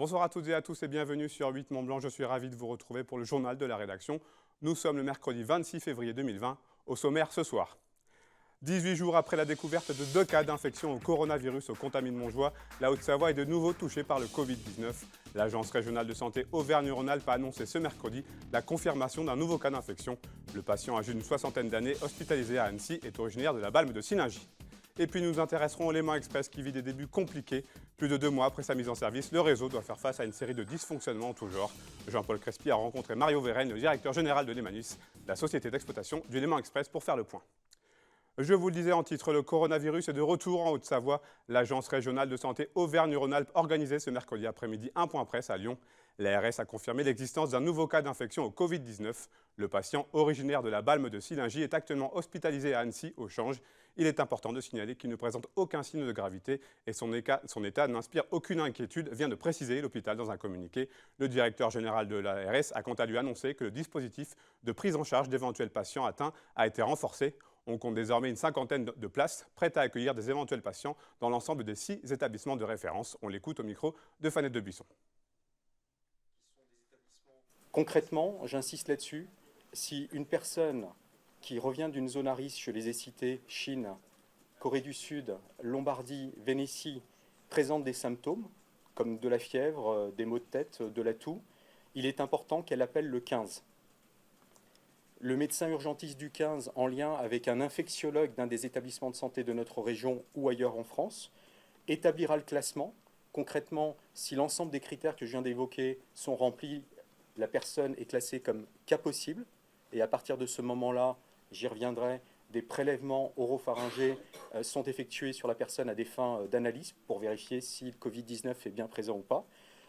Bonsoir à toutes et à tous et bienvenue sur 8 Mont-Blanc. Je suis ravi de vous retrouver pour le journal de la rédaction. Nous sommes le mercredi 26 février 2020. Au sommaire ce soir. 18 jours après la découverte de 2 cas d'infection au coronavirus au Contamine Montjoie, la Haute-Savoie est de nouveau touchée par le Covid-19. L'Agence régionale de santé Auvergne-Rhône-Alpes a annoncé ce mercredi la confirmation d'un nouveau cas d'infection. Le patient âgé d'une soixantaine d'années, hospitalisé à Annecy, est originaire de la Balme de Sillingy. Et puis nous nous intéresserons au Léman Express qui vit des débuts compliqués. Plus de 2 mois après sa mise en service, le réseau doit faire face à une série de dysfonctionnements en tout genre. Jean-Paul Crespi a rencontré Mario Vérenne, le directeur général de Lémanis, la société d'exploitation du Léman Express, pour faire le point. Je vous le disais en titre, le coronavirus est de retour en Haute-Savoie. L'Agence régionale de santé Auvergne-Rhône-Alpes organisait ce mercredi après-midi un point presse à Lyon. L'ARS a confirmé l'existence d'un nouveau cas d'infection au Covid-19. Le patient, originaire de la Balme de Sillingy, est actuellement hospitalisé à Annecy, au Change. Il est important de signaler qu'il ne présente aucun signe de gravité et son état n'inspire aucune inquiétude, vient de préciser l'hôpital dans un communiqué. Le directeur général de l'ARS a quant à lui annoncé que le dispositif de prise en charge d'éventuels patients atteints a été renforcé. On compte désormais une cinquantaine de places prêtes à accueillir des éventuels patients dans l'ensemble des 6 établissements de référence. On l'écoute au micro de Fanette de Buisson. Concrètement, j'insiste là-dessus, si une personne qui revient d'une zone à risque, je les ai cités, Chine, Corée du Sud, Lombardie, Vénétie, présente des symptômes, comme de la fièvre, des maux de tête, de la toux, il est important qu'elle appelle le 15. Le médecin urgentiste du 15, en lien avec un infectiologue d'un des établissements de santé de notre région ou ailleurs en France, établira le classement. Concrètement, si l'ensemble des critères que je viens d'évoquer sont remplis, la personne est classée comme cas possible. Et à partir de ce moment-là, j'y reviendrai, des prélèvements oropharyngés sont effectués sur la personne à des fins d'analyse pour vérifier si le Covid-19 est bien présent ou pas.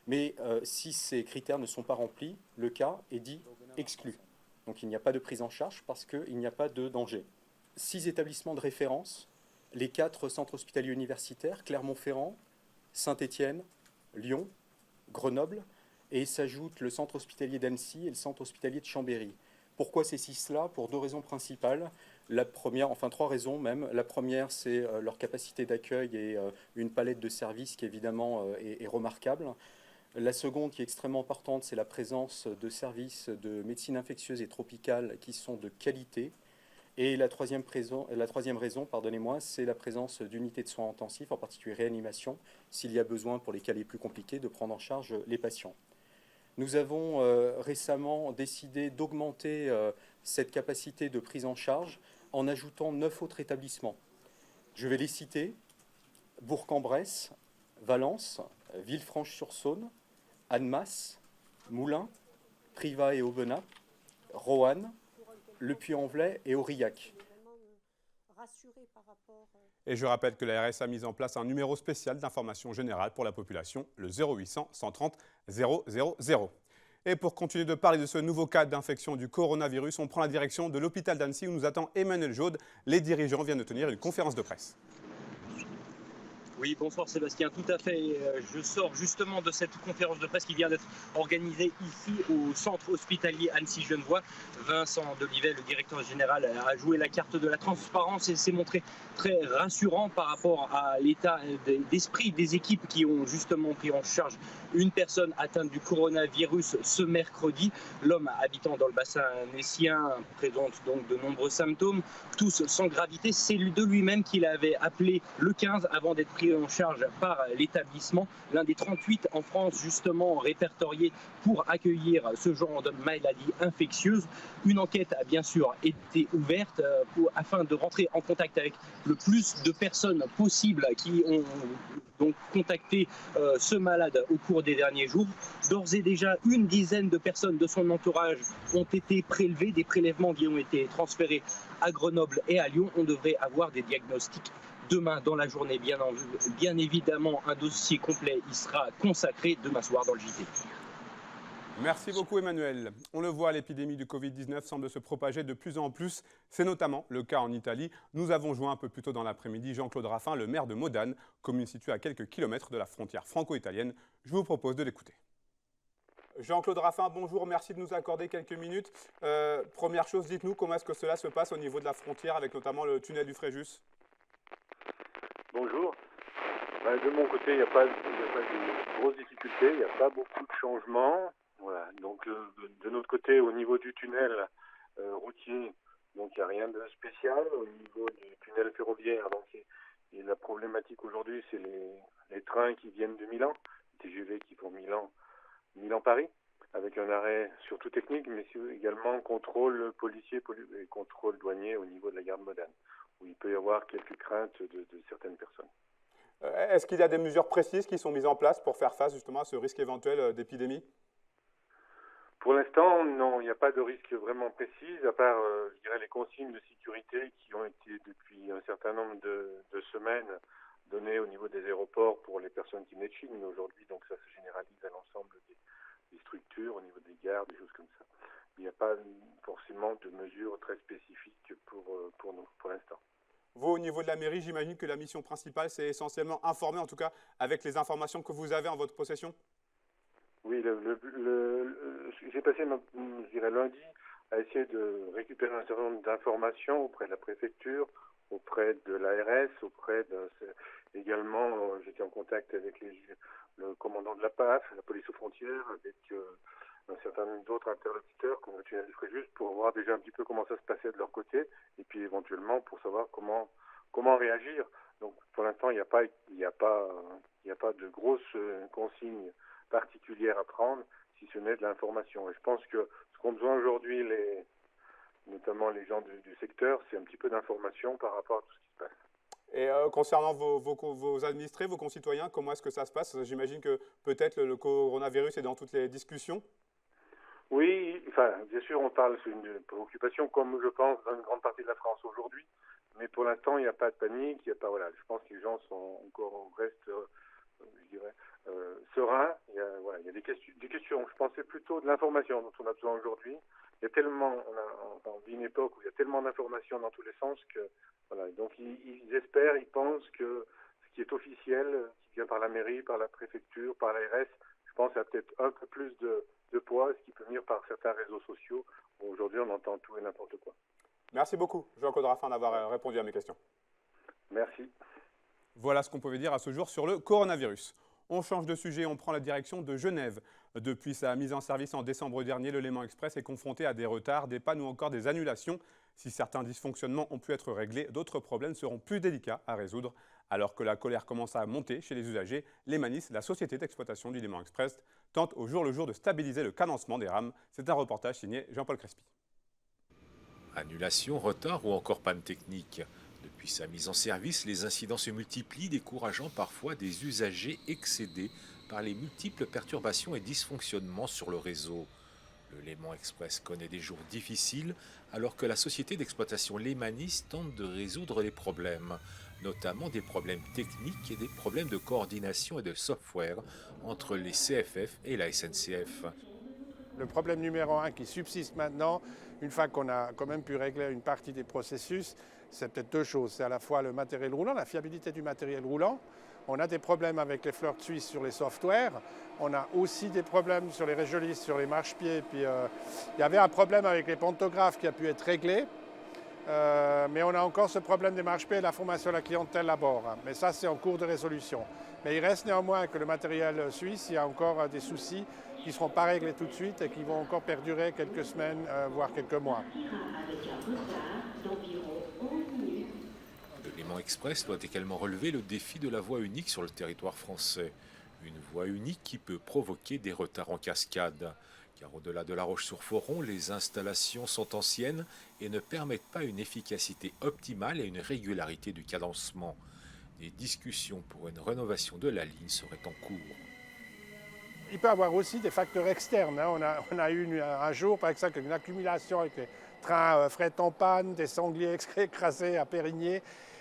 Mais si ces critères ne sont pas remplis, le cas est dit exclu. Donc il n'y a pas de prise en charge parce qu'il n'y a pas de danger. 6 établissements de référence, les 4 centres hospitaliers universitaires, Clermont-Ferrand, Saint-Étienne, Lyon, Grenoble, et s'ajoute le centre hospitalier d'Annecy et le centre hospitalier de Chambéry. Pourquoi ces 6-là? Pour 2 raisons principales. La première, enfin 3 raisons même. La première, c'est leur capacité d'accueil et une palette de services qui évidemment est remarquable. La seconde, qui est extrêmement importante, c'est la présence de services de médecine infectieuse et tropicale qui sont de qualité. Et la troisième raison, pardonnez-moi, c'est la présence d'unités de soins intensifs, en particulier réanimation, s'il y a besoin pour les cas les plus compliqués de prendre en charge les patients. Nous avons récemment décidé d'augmenter cette capacité de prise en charge en ajoutant 9 autres établissements. Je vais les citer: Bourg-en-Bresse, Valence, Villefranche-sur-Saône, Annemasse, Moulins, Privas et Aubenas, Roanne, Le Puy-en-Velay et Aurillac. Et je rappelle que l'ARS a mis en place un numéro spécial d'information générale pour la population, le 0800 130 000. Et pour continuer de parler de ce nouveau cas d'infection du coronavirus, on prend la direction de l'hôpital d'Annecy où nous attend Emmanuel Jaude. Les dirigeants viennent de tenir une conférence de presse. Oui, bonsoir Sébastien, tout à fait. Je sors justement de cette conférence de presse qui vient d'être organisée ici au centre hospitalier Annecy-Genevois. Vincent Dolivet, le directeur général, a joué la carte de la transparence et s'est montré très rassurant par rapport à l'état d'esprit des équipes qui ont justement pris en charge une personne atteinte du coronavirus ce mercredi. L'homme habitant dans le bassin annécien présente donc de nombreux symptômes, tous sans gravité. C'est de lui-même qu'il avait appelé le 15 avant d'être pris en charge par l'établissement, l'un des 38 en France justement répertoriés pour accueillir ce genre de maladie infectieuse. Une enquête a bien sûr été ouverte afin de rentrer en contact avec le plus de personnes possibles qui ont donc contacté ce malade au cours des derniers jours. D'ores et déjà, une dizaine de personnes de son entourage ont été prélevées, des prélèvements qui ont été transférés à Grenoble et à Lyon. On devrait avoir des diagnostics demain dans la journée. Bien évidemment, un dossier complet y sera consacré demain soir dans le JT. Merci beaucoup Emmanuel. On le voit, l'épidémie du Covid-19 semble se propager de plus en plus. C'est notamment le cas en Italie. Nous avons joint un peu plus tôt dans l'après-midi Jean-Claude Raffin, le maire de Modane, commune située à quelques kilomètres de la frontière franco-italienne. Je vous propose de l'écouter. Jean-Claude Raffin, bonjour, merci de nous accorder quelques minutes. Première chose, dites-nous comment est-ce que cela se passe au niveau de la frontière avec notamment le tunnel du Fréjus? Bonjour. De mon côté, il n'y a pas de grosses difficultés. sécurité, il n'y a pas beaucoup de changements. Voilà. Donc de notre côté, au niveau du tunnel routier, donc il n'y a rien de spécial. Au niveau du tunnel ferroviaire, donc et la problématique aujourd'hui, c'est les trains qui viennent de Milan, les TGV qui font Milan-Paris, avec un arrêt surtout technique, mais également contrôle policier et contrôle douanier au niveau de la gare Modane, où il peut y avoir quelques craintes de certaines personnes. Est-ce qu'il y a des mesures précises qui sont mises en place pour faire face justement à ce risque éventuel d'épidémie? Pour l'instant, non, il n'y a pas de risque vraiment précis, à part, je dirais, les consignes de sécurité qui ont été depuis un certain nombre de semaines données au niveau des aéroports pour les personnes qui venaient de Chine. Mais aujourd'hui, donc ça se généralise à l'ensemble des structures, au niveau des gares, des choses comme ça. Il n'y a pas forcément de mesures très spécifiques pour nous, pour l'instant. Vous, au niveau de la mairie, j'imagine que la mission principale, c'est essentiellement informer, en tout cas avec les informations que vous avez en votre possession? Oui, j'ai passé, je dirais, lundi à essayer de récupérer un certain nombre d'informations auprès de la préfecture, auprès de l'ARS, également, j'étais en contact avec le commandant de la PAF, la police aux frontières, avec un certain nombre d'autres interlocuteurs, comme le tunnel du Fréjus, pour voir déjà un petit peu comment ça se passait de leur côté, et puis éventuellement pour savoir comment réagir. Donc pour l'instant, il n'y a pas de grosses consignes particulières à prendre, si ce n'est de l'information. Et je pense que ce qu'ont besoin aujourd'hui, notamment les gens du secteur, c'est un petit peu d'information par rapport à tout ce qui se passe. Et concernant vos administrés, vos concitoyens, comment est-ce que ça se passe? J'imagine que peut-être le coronavirus est dans toutes les discussions. Oui, enfin, bien sûr, on parle, c'est une préoccupation, comme je pense, dans une grande partie de la France aujourd'hui. Mais pour l'instant, il n'y a pas de panique, il y a pas, voilà, je pense que les gens restent, je dirais, sereins. Il y a des questions. Je pensais plutôt de l'information dont on a besoin aujourd'hui. Il y a tellement, on vit une époque où il y a tellement d'informations dans tous les sens que, voilà. Donc ils espèrent, ils pensent que ce qui est officiel, qui vient par la mairie, par la préfecture, par l'ARS, je pense, a peut-être un peu plus de poids, ce qui peut venir par certains réseaux sociaux, où aujourd'hui on entend tout et n'importe quoi. Merci beaucoup, Jean-Claude Raffin, d'avoir répondu à mes questions. Merci. Voilà ce qu'on pouvait dire à ce jour sur le coronavirus. On change de sujet, on prend la direction de Genève. Depuis sa mise en service en décembre dernier, le Léman Express est confronté à des retards, des pannes ou encore des annulations. Si certains dysfonctionnements ont pu être réglés, d'autres problèmes seront plus délicats à résoudre. Alors que la colère commence à monter chez les usagers, Lémanis, la société d'exploitation du Léman Express, tente au jour le jour de stabiliser le cadencement des rames. C'est un reportage signé Jean-Paul Crespi. Annulation, retard ou encore panne technique. Depuis sa mise en service, les incidents se multiplient, décourageant parfois des usagers excédés par les multiples perturbations et dysfonctionnements sur le réseau. Le Léman Express connaît des jours difficiles alors que la société d'exploitation Lémanis tente de résoudre les problèmes, notamment des problèmes techniques et des problèmes de coordination et de software entre les CFF et la SNCF. Le problème numéro 1 qui subsiste maintenant, une fois qu'on a quand même pu régler une partie des processus, c'est peut-être deux choses. C'est à la fois le matériel roulant, la fiabilité du matériel roulant. On a des problèmes avec les fleurs suisses sur les softwares. On a aussi des problèmes sur les réjolistes, sur les marchepieds. Puis il y avait un problème avec les pantographes qui a pu être réglé. Mais on a encore ce problème des marchepieds et de la formation de la clientèle à bord. Mais ça, c'est en cours de résolution. Mais il reste néanmoins que le matériel suisse, il y a encore des soucis qui ne seront pas réglés tout de suite et qui vont encore perdurer quelques semaines, voire quelques mois. Le Léman Express doit également relever le défi de la voie unique sur le territoire français. Une voie unique qui peut provoquer des retards en cascade. Car au-delà de La Roche-sur-Foron, les installations sont anciennes et ne permettent pas une efficacité optimale et une régularité du cadencement. Des discussions pour une rénovation de la ligne seraient en cours. Il peut y avoir aussi des facteurs externes. On a eu un jour, par exemple, une accumulation avec les trains fret en panne, des sangliers écrasés à Périgny.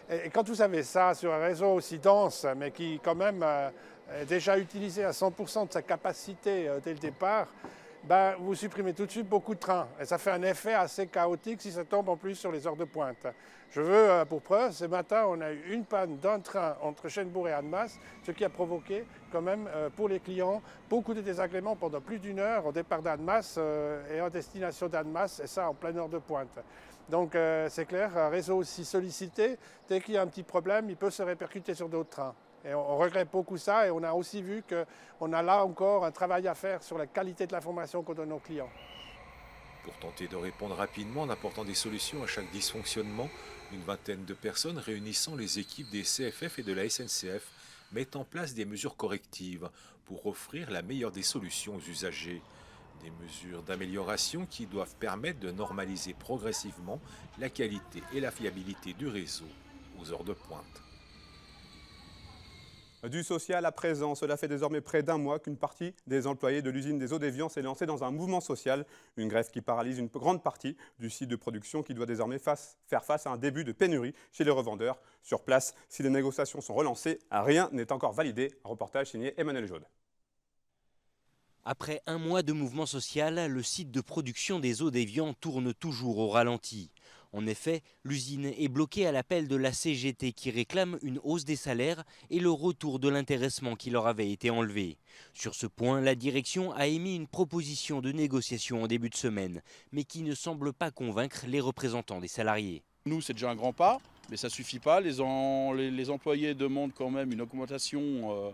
Et quand vous avez ça sur un réseau aussi dense, mais qui quand même est déjà utilisé à 100% de sa capacité dès le départ, ben, vous supprimez tout de suite beaucoup de trains. Et ça fait un effet assez chaotique si ça tombe en plus sur les heures de pointe. Je veux, pour preuve, ce matin, on a eu une panne d'un train entre Chênebourg et Annemasse, ce qui a provoqué quand même pour les clients beaucoup de désagréments pendant plus d'une heure au départ d'Annemasse et en destination d'Annemasse, et ça en pleine heure de pointe. Donc c'est clair, un réseau aussi sollicité, dès qu'il y a un petit problème, il peut se répercuter sur d'autres trains. Et on regrette beaucoup ça et on a aussi vu qu'on a là encore un travail à faire sur la qualité de l'information qu'on donne aux clients. Pour tenter de répondre rapidement en apportant des solutions à chaque dysfonctionnement, une vingtaine de personnes réunissant les équipes des CFF et de la SNCF mettent en place des mesures correctives pour offrir la meilleure des solutions aux usagers. Des mesures d'amélioration qui doivent permettre de normaliser progressivement la qualité et la fiabilité du réseau aux heures de pointe. Du social à présent, cela fait désormais près d'un mois qu'une partie des employés de l'usine des Eaux d'Évian s'est lancée dans un mouvement social, une grève qui paralyse une grande partie du site de production qui doit désormais faire face à un début de pénurie chez les revendeurs. Sur place, si les négociations sont relancées, rien n'est encore validé. Un reportage signé Emmanuel Jaude. Après un mois de mouvement social, le site de production des Eaux d'Évian tourne toujours au ralenti. En effet, l'usine est bloquée à l'appel de la CGT qui réclame une hausse des salaires et le retour de l'intéressement qui leur avait été enlevé. Sur ce point, la direction a émis une proposition de négociation en début de semaine, mais qui ne semble pas convaincre les représentants des salariés. Nous, c'est déjà un grand pas, mais ça ne suffit pas. Les employés demandent quand même une augmentation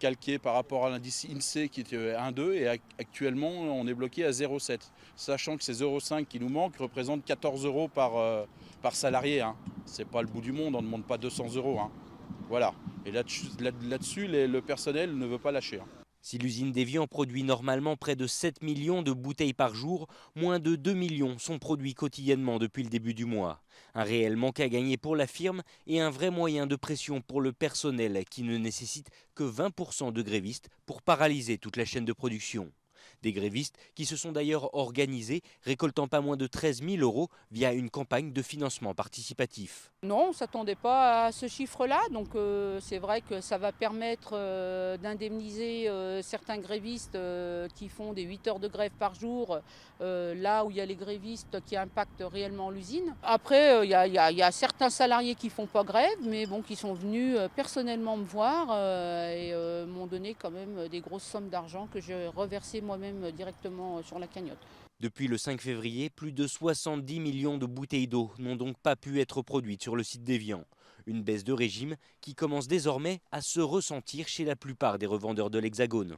calquée par rapport à l'indice INSEE qui était 1,2 et actuellement on est bloqué à 0,7. Sachant que ces 0,5 qui nous manquent représentent 14 € par salarié. Hein. Ce n'est pas le bout du monde, on ne demande pas 200 €. Hein. Voilà. Et là-dessus, le personnel ne veut pas lâcher. Hein. Si l'usine d'Évian produit normalement près de 7 millions de bouteilles par jour, moins de 2 millions sont produits quotidiennement depuis le début du mois. Un réel manque à gagner pour la firme et un vrai moyen de pression pour le personnel qui ne nécessite que 20% de grévistes pour paralyser toute la chaîne de production. Des grévistes qui se sont d'ailleurs organisés, récoltant pas moins de 13 000 € via une campagne de financement participatif. Non, on ne s'attendait pas à ce chiffre-là, donc c'est vrai que ça va permettre d'indemniser certains grévistes qui font des 8 heures de grève par jour, là où il y a les grévistes qui impactent réellement l'usine. Après, il y a certains salariés qui ne font pas grève, mais bon, qui sont venus personnellement me voir et m'ont donné quand même des grosses sommes d'argent que j'ai reversées moi-même directement sur la cagnotte. Depuis le 5 février, plus de 70 millions de bouteilles d'eau n'ont donc pas pu être produites sur le site d'Évian. Une baisse de régime qui commence désormais à se ressentir chez la plupart des revendeurs de l'Hexagone.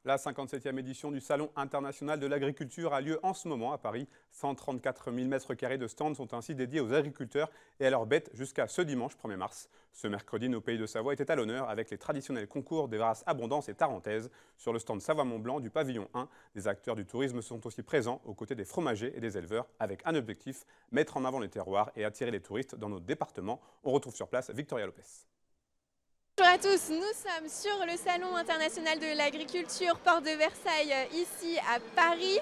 La 57e édition du Salon international de l'agriculture a lieu en ce moment à Paris. 134 000 m² de stands sont ainsi dédiés aux agriculteurs et à leurs bêtes jusqu'à ce dimanche 1er mars. Ce mercredi, nos pays de Savoie étaient à l'honneur avec les traditionnels concours des races Abondance et Tarentaise. Sur le stand Savoie-Mont-Blanc du pavillon 1, des acteurs du tourisme sont aussi présents aux côtés des fromagers et des éleveurs avec un objectif, mettre en avant les terroirs et attirer les touristes dans nos départements. On retrouve sur place Victoria Lopez. Bonjour à tous, nous sommes sur le Salon international de l'agriculture Porte de Versailles, ici à Paris.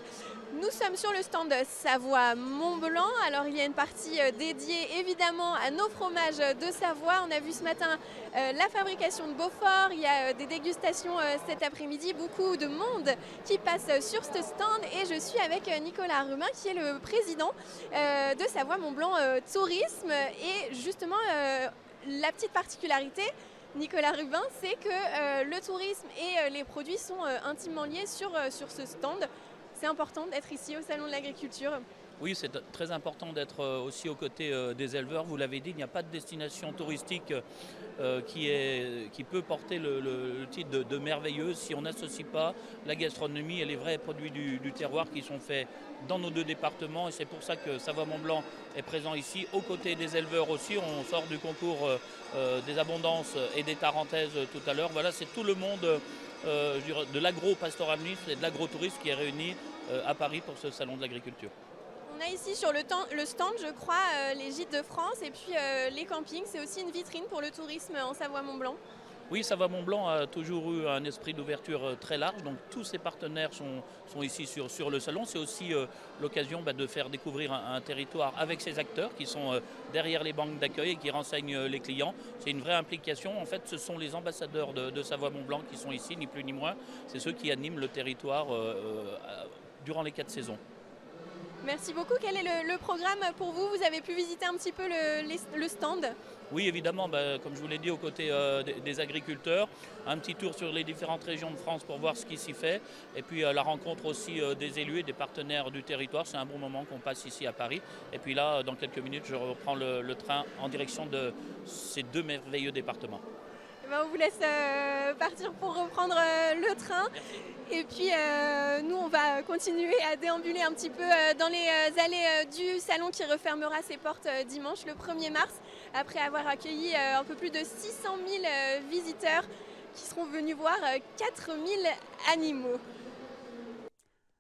Nous sommes sur le stand Savoie-Mont-Blanc. Alors il y a une partie dédiée évidemment à nos fromages de Savoie. On a vu ce matin la fabrication de Beaufort, il y a des dégustations cet après-midi, beaucoup de monde qui passe sur ce stand et je suis avec Nicolas Rubin qui est le président de Savoie-Mont-Blanc Tourisme. Et justement la petite particularité, Nicolas Rubin, c'est que le tourisme et les produits sont intimement liés sur ce stand. C'est important d'être ici au Salon de l'Agriculture. Oui, c'est très important d'être aussi aux côtés des éleveurs. Vous l'avez dit, il n'y a pas de destination touristique qui peut porter le titre de merveilleuse si on n'associe pas la gastronomie et les vrais produits du terroir qui sont faits dans nos deux départements. Et c'est pour ça que Savoie-Mont-Blanc est présent ici, aux côtés des éleveurs aussi. On sort du concours des Abondances et des Tarentaises tout à l'heure. Voilà, c'est tout le monde de l'agro-pastoralisme et de l'agro-tourisme qui est réuni à Paris pour ce salon de l'agriculture. On a ici sur le stand, je crois, les gîtes de France et puis les campings. C'est aussi une vitrine pour le tourisme en Savoie-Mont-Blanc. Oui, Savoie-Mont-Blanc a toujours eu un esprit d'ouverture très large, donc tous ses partenaires sont ici sur le salon. C'est aussi l'occasion de faire découvrir un territoire avec ses acteurs qui sont derrière les banques d'accueil et qui renseignent les clients. C'est une vraie implication. En fait, ce sont les ambassadeurs de Savoie-Mont-Blanc qui sont ici, ni plus ni moins. C'est ceux qui animent le territoire durant les 4 saisons. Merci beaucoup. Quel est le programme pour vous? Vous avez pu visiter un petit peu le stand? Oui, évidemment, comme je vous l'ai dit, aux côtés des agriculteurs, un petit tour sur les différentes régions de France pour voir ce qui s'y fait, et puis la rencontre aussi des élus et des partenaires du territoire. C'est un bon moment qu'on passe ici à Paris. Et puis là, dans quelques minutes, je reprends le train en direction de ces deux merveilleux départements. On vous laisse partir pour reprendre le train. Et puis nous, on va continuer à déambuler un petit peu dans les allées du salon qui refermera ses portes dimanche, le 1er mars, après avoir accueilli un peu plus de 600 000 visiteurs qui seront venus voir 4000 animaux.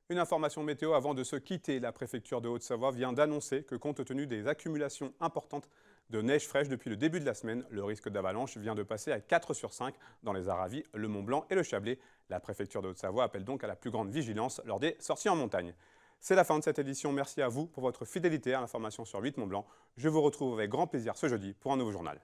Une information météo avant de se quitter. La préfecture de Haute-Savoie vient d'annoncer que compte tenu des accumulations importantes de neige fraîche depuis le début de la semaine, le risque d'avalanche vient de passer à 4 sur 5 dans les Aravis, le Mont-Blanc et le Chablais. La préfecture de Haute-Savoie appelle donc à la plus grande vigilance lors des sorties en montagne. C'est la fin de cette édition. Merci à vous pour votre fidélité à l'information sur 8 Mont-Blanc. Je vous retrouve avec grand plaisir ce jeudi pour un nouveau journal.